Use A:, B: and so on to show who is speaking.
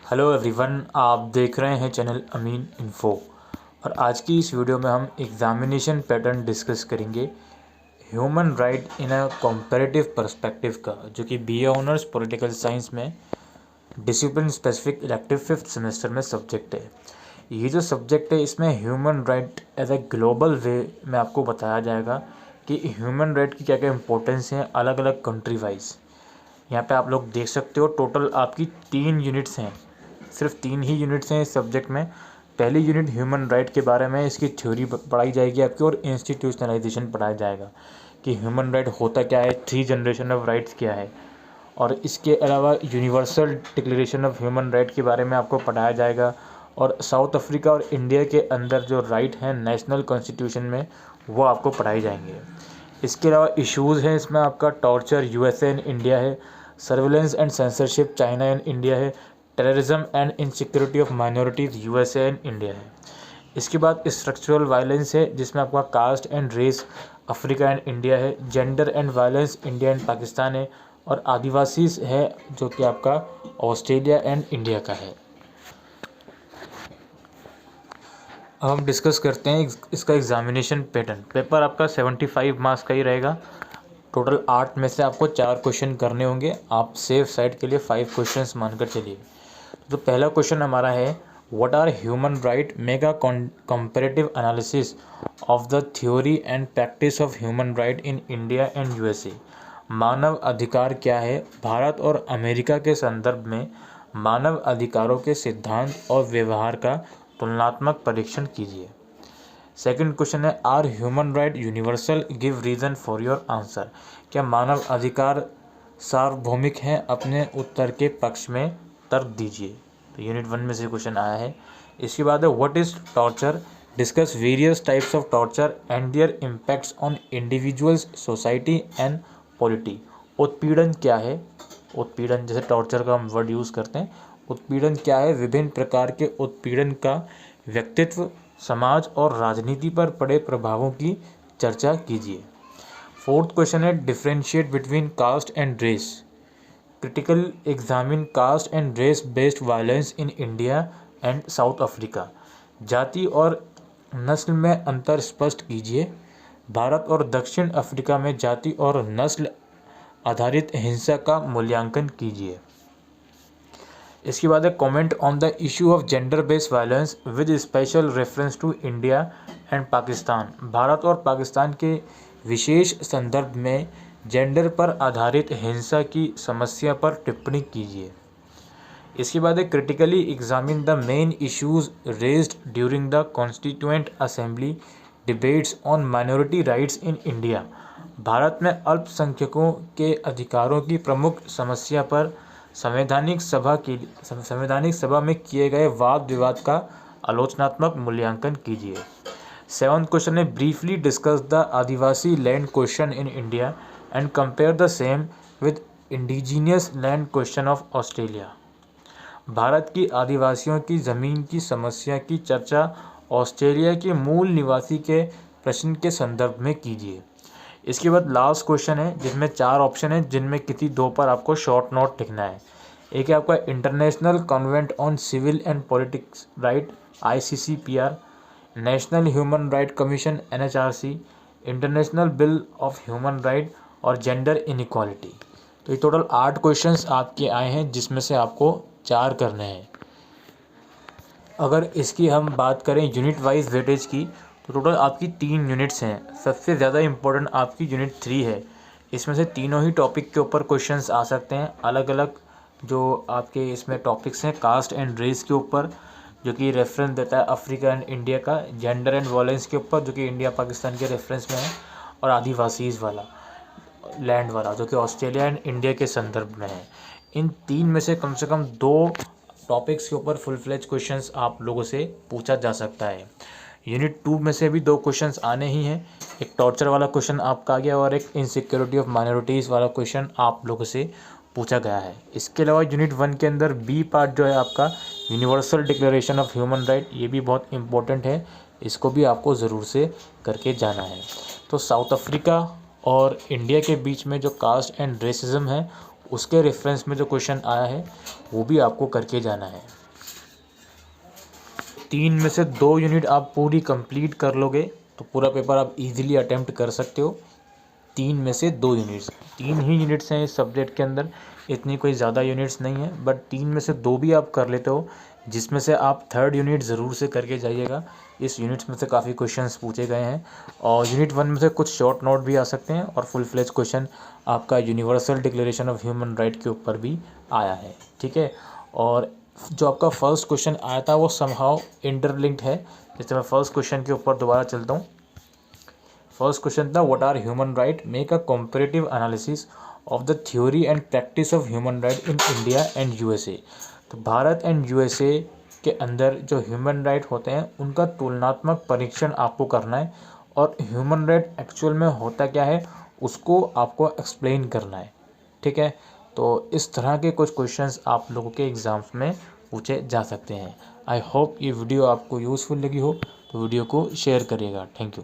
A: Hello everyone, आप देख रहे हैं चैनल अमीन इन्फो। और आज की इस वीडियो में हम एग्ज़ामिनेशन पैटर्न डिस्कस करेंगे human right in a comparative perspective का, जो कि बीए ऑनर्स पॉलिटिकल साइंस में discipline specific elective 5th semester में सब्जेक्ट है। ये जो सब्जेक्ट है इसमें human right as a global way में आपको बताया जाएगा कि ह्यूमन राइट की क्या क्या इंपॉर्टेंस है अलग अलग कंट्री वाइज। यहाँ पे आप लोग देख सकते हो टोटल आपकी 3 यूनिट्स हैं, सिर्फ 3 ही यूनिट्स हैं इस सब्जेक्ट में। पहली यूनिट ह्यूमन राइट के बारे में, इसकी थ्योरी पढ़ाई जाएगी आपकी और इंस्टीट्यूशनलाइजेशन पढ़ाया जाएगा कि ह्यूमन राइट होता क्या है, 3 जनरेशन ऑफ राइट्स क्या है। और इसके अलावा universal declaration of human right के बारे में आपको पढ़ाया जाएगा। और साउथ अफ्रीका और इंडिया के अंदर जो राइट हैं नेशनल कॉन्स्टिट्यूशन में, वो आपको पढ़ाए जाएंगे। इसके अलावा इश्यूज़ हैं इसमें आपका टॉर्चर यूएसए एंड इंडिया है, surveillance and censorship China and India है, terrorism and insecurity of minorities USA and India है। इसके बाद स्ट्रक्चरल वायलेंस है जिसमें आपका caste and race Africa and India है, gender and violence India and Pakistan है, और आदिवासी है जो कि आपका ऑस्ट्रेलिया एंड इंडिया का है। अब हम डिस्कस करते हैं इसका एग्जामिनेशन पैटर्न। पेपर आपका 75 मार्क्स का ही रहेगा। टोटल 8 में से आपको 4 क्वेश्चन करने होंगे। आप सेफ साइड के लिए 5 क्वेश्चंस मानकर चलिए। तो पहला क्वेश्चन हमारा है, what are human right, make a comparative analysis of the theory and practice of human right in India and USA. मानव अधिकार क्या है, भारत और अमेरिका के संदर्भ में मानव अधिकारों के सिद्धांत और व्यवहार का तुलनात्मक परीक्षण कीजिए। सेकंड क्वेश्चन है, are human right universal, give reason for your answer. क्या मानव अधिकार सार्वभौमिक हैं, अपने उत्तर के पक्ष में तर्क दीजिए। तो यूनिट 1 में से क्वेश्चन आया है। इसके बाद है, what is torture, discuss various types of torture and their impacts on individuals, society and polity. उत्पीड़न क्या है, उत्पीड़न जैसे टॉर्चर का हम वर्ड यूज़ करते हैं, उत्पीड़न क्या है, विभिन्न प्रकार के उत्पीड़न का व्यक्तित्व, समाज और राजनीति पर पड़े प्रभावों की चर्चा कीजिए। फोर्थ क्वेश्चन है, differentiate between caste and race, critical examine caste and race based violence in India and South Africa. जाति और नस्ल में अंतर स्पष्ट कीजिए। भारत और दक्षिण अफ्रीका में जाति और नस्ल आधारित हिंसा का मूल्यांकन कीजिए। इसके बाद है, comment on the issue of gender based violence with special reference to India and Pakistan. Bharat और पाकिस्तान के विशेष संदर्भ में जेंडर पर आधारित हिंसा की समस्या पर टिप्पणी कीजिए। इसके बाद है, critically examine the main issues raised during the constituent assembly debates on minority rights in India. Bharat में अल्पसंख्यकों के अधिकारों की प्रमुख समस्या पर संवैधानिक सभा में किए गए वाद विवाद का आलोचनात्मक मूल्यांकन कीजिए। 7th क्वेश्चन है, briefly discuss the Adivasi land question in India and compare the same with indigenous land question of Australia. Bharat की आदिवासियों की ज़मीन की समस्या की चर्चा ऑस्ट्रेलिया के मूल निवासी के प्रश्न के संदर्भ में कीजिए। इसके बाद लास्ट क्वेश्चन है जिसमें 4 ऑप्शन है, जिनमें किसी 2 पर आपको शॉर्ट नोट लिखना है। एक है आपका international covenant on civil and politics right ICCPR, national human right commission NHRC, international bill of human right और जेंडर इनइक्वालिटी। तो ये टोटल 8 क्वेश्चंस आपके आए हैं जिसमें से आपको 4 करने हैं। अगर इसकी हम बात करें यूनिट वाइज वेटेज की, तो टोटल आपकी 3 यूनिट्स हैं। सबसे ज़्यादा इम्पोर्टेंट आपकी यूनिट 3 है। इसमें से तीनों ही टॉपिक के ऊपर क्वेश्चंस आ सकते हैं। अलग अलग जो आपके इसमें टॉपिक्स हैं, कास्ट एंड रेस के ऊपर जो कि रेफरेंस देता है अफ्रीका एंड इंडिया का, जेंडर एंड वायलेंस के ऊपर जो कि इंडिया पाकिस्तान के रेफरेंस में है, और आदिवासीज़ वाला लैंड वाला जो कि ऑस्ट्रेलिया एंड इंडिया के संदर्भ में है। इन 3 में से कम 2 टॉपिक्स के ऊपर फुल फ्लेज क्वेश्चंस आप लोगों से पूछा जा सकता है। यूनिट 2 में से भी 2 क्वेश्चंस आने ही हैं। एक टॉर्चर वाला क्वेश्चन आपका आ गया और एक इनसिक्योरिटी ऑफ माइनॉरिटीज़ वाला क्वेश्चन आप लोगों से पूछा गया है। इसके अलावा यूनिट 1 के अंदर बी पार्ट जो है आपका universal declaration of human right, ये भी बहुत इंपॉर्टेंट है, इसको भी आपको ज़रूर से करके जाना है। तो साउथ अफ्रीका और इंडिया के बीच में जो कास्ट एंड रेसिज्म है उसके रेफरेंस में जो क्वेश्चन आया है वो भी आपको करके जाना है। 3 में से 2 यूनिट आप पूरी कंप्लीट कर लोगे तो पूरा पेपर आप इजीली अटेम्प्ट कर सकते हो। 3 में से 2 यूनिट्स, 3 ही यूनिट्स हैं इस सब्जेक्ट के अंदर, इतनी कोई ज़्यादा यूनिट्स नहीं है, बट 3 में से 2 भी आप कर लेते हो, जिसमें से आप 3rd यूनिट ज़रूर से करके जाइएगा। इस यूनिट्स में से काफ़ी क्वेश्चंस पूछे गए हैं और यूनिट 1 में से कुछ शॉर्ट नोट भी आ सकते हैं और फुल फ्लेज क्वेश्चन आपका universal declaration of human right के ऊपर भी आया है, ठीक है। और जो आपका फर्स्ट क्वेश्चन आया था वो समहाउ इंटरलिंक्ड है। जैसे मैं फर्स्ट क्वेश्चन के ऊपर दोबारा चलता हूँ। फर्स्ट क्वेश्चन था what are human right, make a comparative analysis of the theory and practice of human right in India and USA. तो भारत एंड यूएसए के अंदर जो ह्यूमन राइट होते हैं उनका तुलनात्मक परीक्षण आपको करना है और ह्यूमन राइट एक्चुअल में होता क्या है उसको आपको एक्सप्लेन करना है, ठीक है। तो इस तरह के कुछ क्वेश्चंस आप लोगों के एग्ज़ाम्स में पूछे जा सकते हैं। आई होप ये वीडियो आपको यूज़फुल लगी हो तो वीडियो को शेयर करिएगा। Thank you.